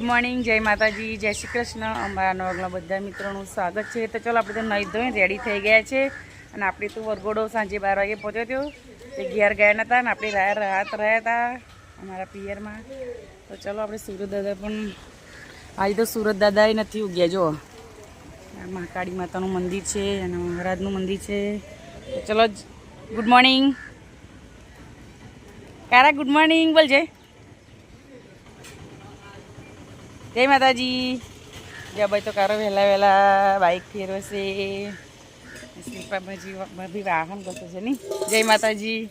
Morning, જય માતાજી, જય શ્રી કૃષ્ણ. અમારા નવગલા બધા મિત્રોનું સ્વાગત છે. તો ચાલો આપણે તો નહીં ધોઈને રેડી થઈ ગયા છે અને આપણે તો વરઘોડો સાંજે 12 વાગે પહોંચ્યો હતો. તે ઘેર ગયા નહોતા ને આપણે રાત રહ્યા હતા અમારા પિયરમાં. તો ચાલો આપણે સુરત દાદા પણ આજે તો સુરત દાદા નથી ઉગ્યા. જો મહાકાળી માતાનું મંદિર છે અને મહારાજનું મંદિર છે. તો ચલો ગુડ મોર્નિંગ કારા, ગુડ મોર્નિંગ બોલજે. જય માતાજી. જય ભાઈ તો કારો વહેલા વહેલા બાઇક ફેરવશે. ભાભી વાહન કરતો છે નહીં. જય માતાજી,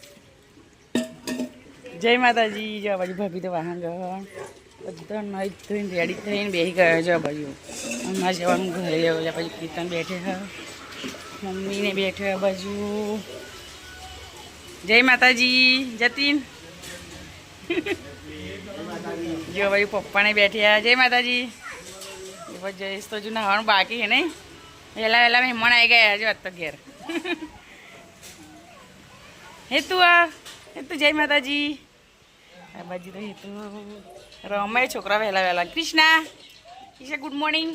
જય માતાજી. જય બાજુ ભાભી તો વાહન ગયો બધા નહીં ધોઈને રેડી થઈને બેસી ગયો. જો બાજુ હમણાં જવાનું ઘરે જવું. પછી કીર્તન બેઠે હા, મમ્મીને બેઠે આ બાજુ. જય માતાજી જતીન. જો ભાઈ પપ્પાને બેઠ્યા. જય માતાજી. જઈશ તો હજુ નહાવાનું બાકી છે નહીં. વહેલા વહેલા મહેમાન આવી ગયા. જો તો ઘેર હેતુ જય માતાજી. આ બાજુ તો હેતુ રમે છોકરા વહેલા વહેલા. Krishna good morning.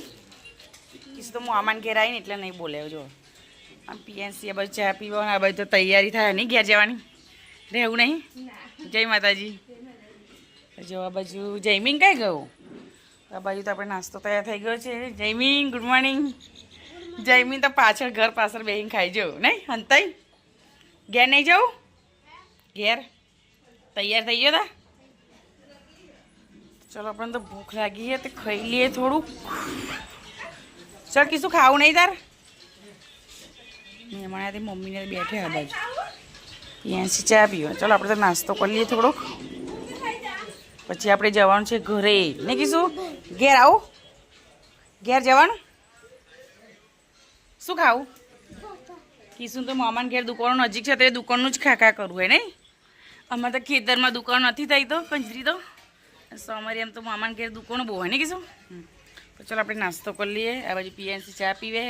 કૃષ્ણ તો હું આમાન ઘેર આવીને એટલે નહીં બોલે. જો આમ પીએનસી આ બાજુ ચા પીવા. આ બાજુ તો તૈયારી થાય નહીં ઘેર જવાની. રહેવું નહીં. જય માતાજી. જો આ બાજુ જયમીન કઈ ગયું. આ બાજુ તો આપણે નાસ્તો તૈયાર થઈ ગયો છે. Jaymin good morning. જયમીન તો પાછળ ઘર પાછળ બેહીને ખાઈ જવું નહીં. હંતાઈ ઘેર નહીં જવું. ઘેર તૈયાર થઈ ગયો તા. ચલો આપણને તો ભૂખ લાગી છે તો ખાઈ લઈએ થોડુંક. ચાલ કીશું ખાવું નહીં તાર. મહેમાન મમ્મીને બેઠે આ બાજુ ત્યાંથી ચા પીવો. ચલો આપણે તો નાસ્તો કરી લઈએ થોડોક. પછી આપણે જવાનું છે ઘરે. ને કીશું ઘેર આવું. ઘેર જવાનું. શું ખાવું કીશું તો મામાને ઘેર દુકાનો નજીક છે તો એ દુકાનનું જ ખાખા કરવું હોય નહીં. અમારે તો ખેતરમાં દુકાન નથી થઈ તો કંજરી તો સમારે એમ તો મામાને ઘેર દુકાનો બહુ હોય ને કીશું. તો ચાલો આપણે નાસ્તો કરી લઈએ. આ બાજુ પીએનસી ચા પીવે.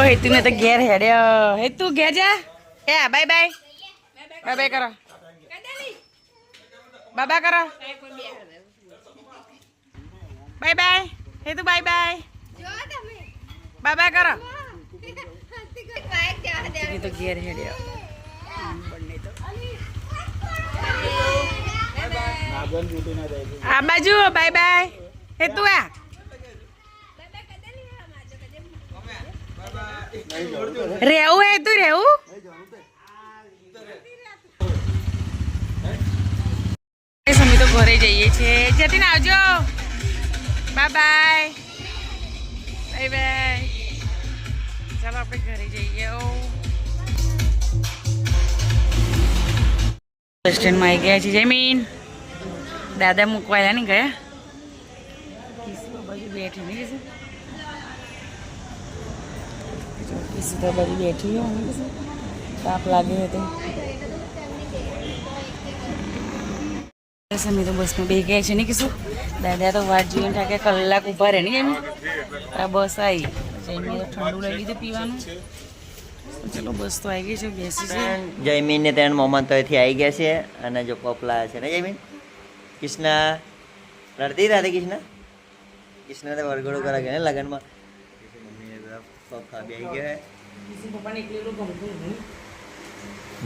હેતુને તો ઘેર હેડ્યા. હેતુ ઘેર જા. એ બાય બાય બાય બાય કરો. બાબા કરો. બાય બાય હેતુ. બાય બાય બાબા કરો. તો ઘેર હેડ્યા. આ બાજુ બાય બાય હેતુ. આ રેવું હેતુ રેવું. અમે તો ઘરે જઈએ છીએ. જતીન આવજો. Bye bye bye bye. ચાલો આપણે ઘરે જઈએ. બસ સ્ટેન્ડમાં આવી ગયા છીએ. જયમીન દાદા મૂકવાયા નહીં ગયા. બાજુ બેઠી નહીં કીધું. તો બાજુ બેઠી તાપ લાગે હતો. અમે તો બસમાં બે ગયા છે ને કીશું. દાદા તો વાટ જોઈને થાકે કલાક ઊભા રહે ને. એમ આ બસ આવી જયમીન તો ઠંડુ લઈ લીધું પીવાનું. ચલો બસ તો આવી ગઈ છે. બેસી છે. જયમીન ને ત્રણ મોમાં તો અહીંથી આવી ગયા છે અને જો પપલા છે ને જયમીન. કૃષ્ણા રડતી રાધે. કૃષ્ણ તો વરઘોડો કરા ગયા ને લગ્નમાં. પપ્પા બે આવી ગયા.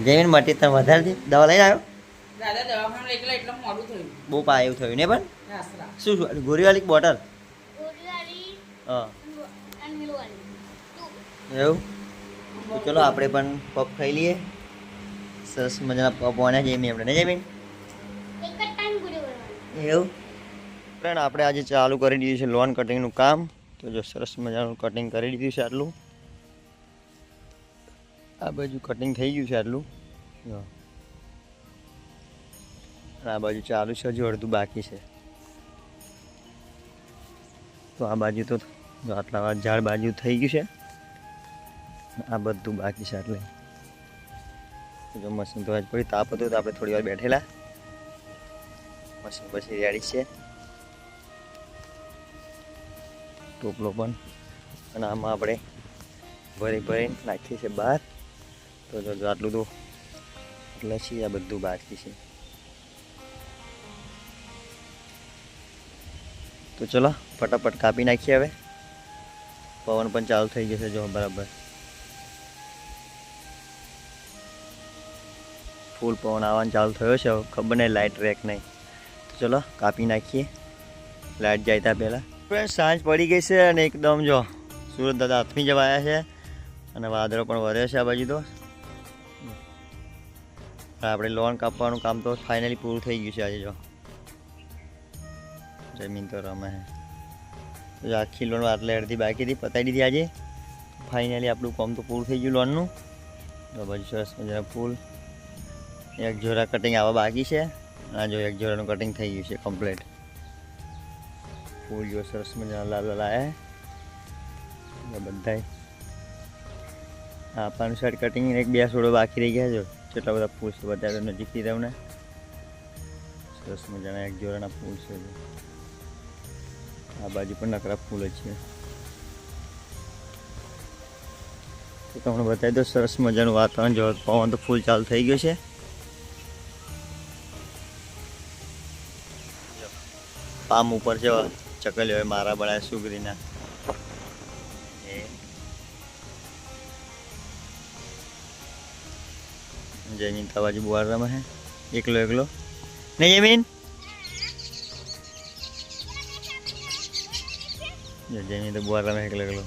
જયમીન મટી તમે વધારે દવા લઈને આવ્યો. દાદા દવાખાને એકલા એટલે મોડું થયું. બહુ પાયું થયું ને. પણ શું ગોરીવાળી બોટલ. હા એવું. તો ચલો આપણે પણ પપ ખાઈ લઈએ. સરસ મજાના પપ વાળ્યા જયમીન આપણે ને જયમીન. એવું ફ્રેન્ડ આપણે આજે ચાલુ કરી દીધું છે લોન કટિંગનું કામ. તો જો સરસ મજાનું કટિંગ કરી દીધું છે. આટલું આ બાજુ કટિંગ થઈ ગયું છે આટલું. આ બાજુ ચાલુ છે. હજુ અડધું બાકી છે. તો આ બાજુ તો આટલા ઝાડ બાજુ થઈ ગયું છે. આ બધું બાકી છે. એટલે જો મશીન તો આજ પડી તાપ હતો તો આપણે થોડી વાર બેઠેલા. મશીન પછી રેડી છે. ટોપલો પણ અને આમાં આપણે ભરી નાખીએ છીએ બહાર. તો જો આટલું તો એટલે છે. આ બધું બાકી છે. તો ચલો ફટાફટ કાપી નાખીએ હવે. પવન પણ ચાલુ થઈ ગયો છે જો બરાબર. ફૂલ પવન આવવાનું ચાલુ થયો છે. ખબર નહીં લાઇટ રેક નહીં. તો ચલો કાપી નાખીએ લાઇટ જાય ત્યાં પહેલાં. સાંજ પડી ગઈ છે અને એકદમ જો સુરત દાદા હાથમી જવા આવ્યા છે અને વાદળો પણ વધ્યો છે આ બાજુ. તો આપણે લોન કાપવાનું કામ તો ફાઇનલી પૂરું થઈ ગયું છે આજે. જો જમીન તો રમે છે. આખી લોન આટલે અડધી બાકી હતી પતાવી દીધી આજે. ફાઇનલી આપણું કામ તો પૂરું થઈ ગયું લોનનું. તો બાજુ સરસ મજાના ફૂલ. એક જોરા કટિંગ આવા બાકી છે. આ જો એક જોરાનું કટિંગ થઈ ગયું છે કમ્પ્લીટ. ફૂલ જો સરસ મજાના લાલ લાલ આવ્યા બધા. આ પાનું સાઈડ કટિંગ એક બે છોડો બાકી રહી ગયા. જો કેટલા બધા ફૂલ છે બધા નજીકથી તમને. સરસ મજાના એક જોરાના ફૂલ છે. આ બાજુ પણ નકરા ફૂલ જ છે. તો તમને બતાવી દો સરસ મજાનું વાતાવરણ. જો પવન તો ફૂલ ચાલુ થઈ ગયો છે. પામ ઉપર છે ચકલીઓ મારા બનાવે સુગરીના. જમીન તો બાજુ બુવાર રમે છે એકલો એકલો. નહીં જમીન જમીન તો બુવાર રમે એકલો એકલો.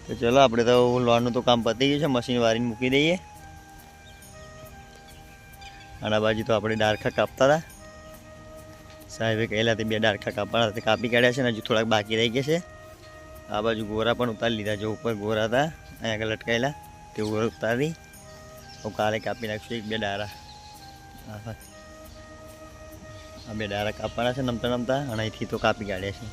તો ચલો આપણે તો લોનનું તો કામ પતી ગયું છે. મશીન વારીને મૂકી દઈએ. આના બાજુ તો આપણે ડાળખા કાપતા હતા. સાહેબે કહેલા તે 2 ડાળખા કાપવાના હતા કાપી કાઢ્યા છે ને હજુ થોડાક બાકી રહી ગયા છે. આ બાજુ ગોરા પણ ઉતારી લીધા. જો ઉપર ગોરા હતા અહીંયા આગળ લટકાયેલા તે ગોરા ઉતારી હું કાલે કાપી નાખશું 1-2 ડાળા. આ 2 ડાળા કાપવાના છે નમતા નમતા અને અહીંથી તો કાપી કાઢ્યા છે.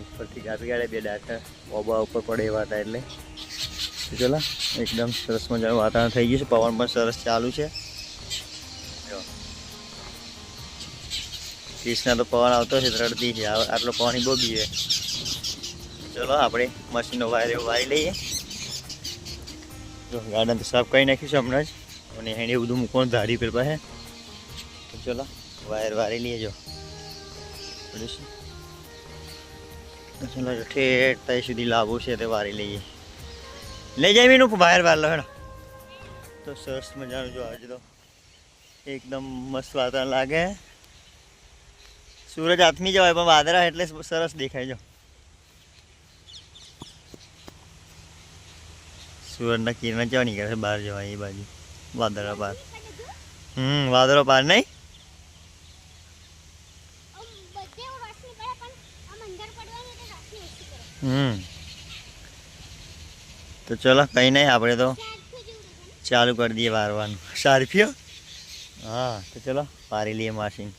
ઉપરથી કાપી કાઢ્યા 2 ડાળા ઓબા ઉપર પડે એવા હતા એટલે. ચલો એકદમ સરસ મજાનું વાતાવરણ થઈ ગયું છે. પવન પણ સરસ ચાલુ છે. કૃષ્ણા તો પવન આવતો છે રડતી છે. આટલો પવન બહુ બીવે. ચલો આપણે મશીનનો વાયર વારી લઈએ. જો ગાર્ડન તો સાફ કરી નાખીશું હમણાં જ. અને એને બધું મૂકવાનું ધારી પર પાસે. તો ચલો વાયર વારી લઈએ. જો ચલો ઠેઠ ત્યાં સુધી લાવવું છે તે વારી લઈએ. લઈ જાય મીનું બહાર વાર લો હેડો. તો સરસ મજાનું જો આજે તો એકદમ મસ્ત વાતાવરણ લાગે. સૂરજ હાથમી જવાય પણ વાદળા એટલે સરસ દેખાય. જો સૂરજના કિરણ કેવા નીકળે છે બહાર જવાય એ બાજુ વાદળા પાર. વાદળો પાર નહીં. તો ચલો કંઈ નહીં આપણે તો ચાલુ કરી દઈએ વારવાનું. શાર્ફીઓ હા તો ચલો વારી લઈએ મશીન.